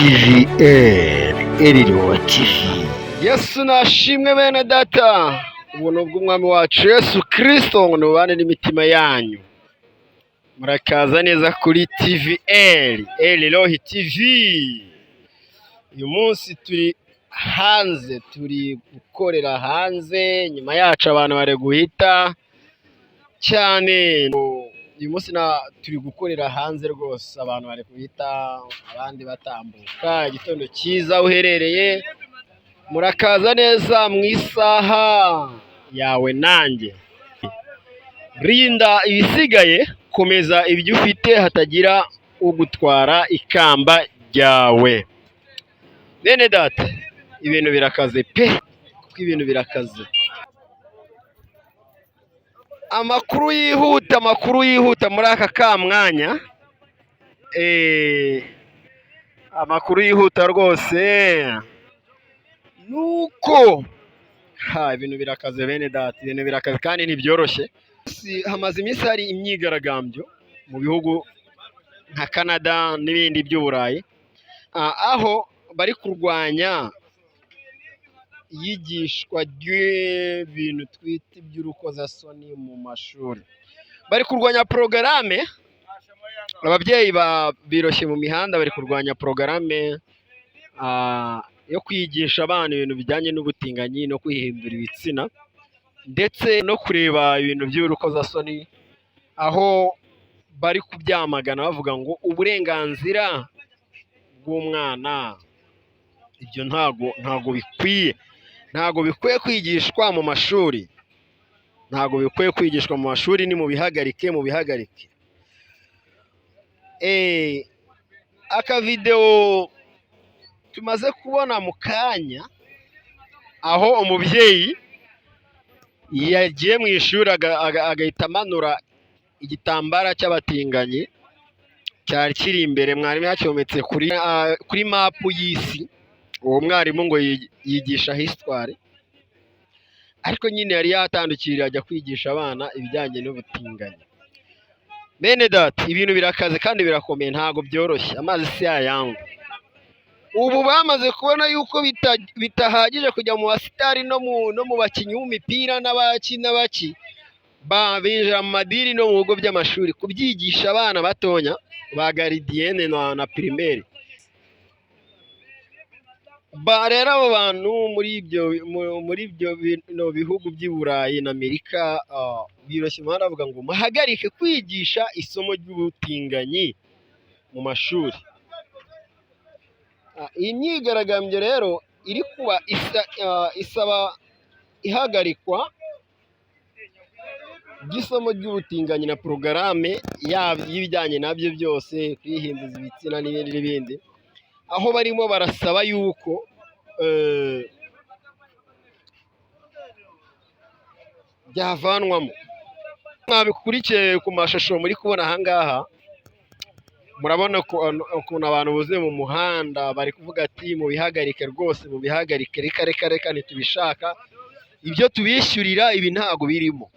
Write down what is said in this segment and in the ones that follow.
TVR Eliro TV. Yesu nashimwe bene data, ubuntu bw'umwami wacu Yesu Kristo ngo nubane n'imitima yanyu. Murakaza neza kuri TVR Eliro TV. Uyu munsi turi hanze, turi gukorera hanze, nyuma yacu abantu bari guhita cyane. Uyu munsi turi gukorera hanze rwose, abantu bari guhita, abandi batambuka. Igitondo cyiza uherereye, murakaza neza mu isaha yawe nanjye. Rinda ibisigaye, komeza ibyo ufite, hatagira ugutwara ikamba ryawe. Bene data, ibintu birakaze pe, kuko ibintu birakaze. Amakuru yihuta muri aka kamwanya. Amakuru yihuta rwose nuko ibintu birakaze bene data, ibintu birakaze kandi ntibyoroshye. Hamaze iminsi hari imyigaragambyo mu bihugu nka Canada n'ibindi by'Uburayi, aho bari kurwanya iyigishwa ry'ibintu twita iby'urukozasoni mu mashuri. Bari kurwanya porogaramu, ababyeyi biroshye mu mihanda bari kurwanya porogaramu yo kwigisha abana ibintu bijyanye n'ubutinganyi no kwihindura ibitsina, ndetse no kureba ibintu by'urukozasoni, aho bari kubyamagana bavuga ngo uburenganzira bw'umwana ibyo ntago bikwiye. Ntago bikwiye kwigishwa mu mashuri, ntago bikwiye kwigishwa mu mashuri. Ni mubihagarike. Akavidewo tumaze kubona mu kanya, aho umubyeyi yagiye mu ishuri agahita amanura igitambara cy'abatinganyi cyari kiri imbere, mwarimu yacyometse kuri mapu y'isi. Uwo mwarimu ngo yigisha histoire, ariko nyine yari yatandukiriye ajya kwigisha abana ibijyanye n'ubutinganyi. Bene data, ibintu birakaze kandi birakomeye, ntago byoroshye. Amazi si yayangwa. Ubu bamaze kubona yuko bitahagije kujya mu basitari no mu bakinnyi b'umupira n'abaki binjira mu madini no mu bigo by'amashuri kubyigisha abana batonya ba garidiyene na pirimeri. Rero abo bantu muri ibyo bihugu by'i Burayi na Amerika biroshye umuhanda bavuga ngo muhagarike kwigisha isomo ry'ubutinganyi mu mashuri. Iyi myigaragambyo rero iri kuba isaba ihagarikwa ry'isomo ry'ubutinganyi na porogaramu y'ibijyanye nabyo byose, kwihinduza ibitsina n'ibindi, aho barimo barasaba yuko byavanwamo. Mwabikurikiye ku mashusho muri kubona ahangaha, murabona ukuntu abantu buzuye mu muhanda bari kuvuga ati mubihagarike rwose, mubihagarike, reka ntitubishaka. Ibyo tubishyurira ibi ntago birimo.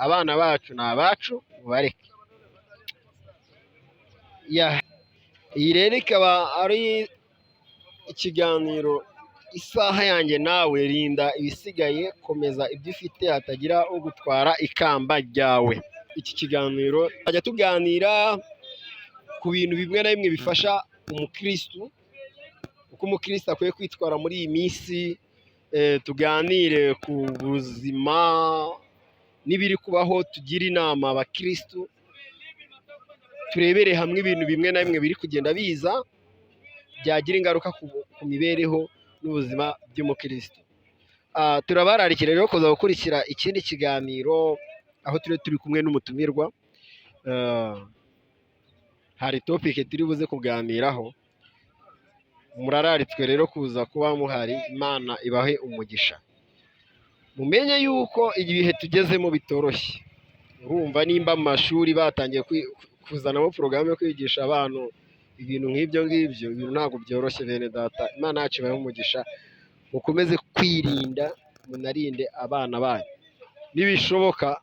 Abana bacu ni abacu, mubareke. Iyi rero ikaba ari ikiganiro isaha yanjye nawe. Rinda ibisigaye, komeza ibyo ufite, hatagira ugutwara ikamba ryawe. Iki kiganiro tujya tuganira ku bintu bimwe na bimwe bifasha umukristu, uko umukristu akwiye kwitwara muri iyi minsi. Tuganire ku buzima n'ibiri kubaho, tugira inama abakristu, turebere hamwe ibintu bimwe na bimwe biri kugenda biza byagira ingaruka ku mibereho n'ubuzima by'umukristo. Turabararikira rero kuza gukurikira ikindi kiganiro, aho turi kumwe n'umutumirwa. Hari topike turi buze kuganiraho, murararitswe rero kuza kuba muhari. Imana ibahe umugisha. Mumenye yuko ibihe tugezemo bitoroshye. Urumva nimba mu mashuri batangiye kuzanamo porogaramu yo kwigisha abantu ibintu nk'ibyo ngibyo, ibintu ntabwo byoroshye bene data. Imana yacu ibahe umugisha. Mukomeze kwirinda, munarinde abana banyu. Nibishoboka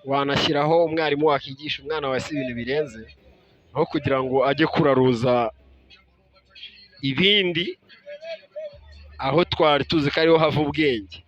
wanashyiraho umwarimu wakigisha umwana wese ibintu birenze, aho kugira ngo ajye kuraruza ibindi aho twari tuzi ko ariho hava ubwenge.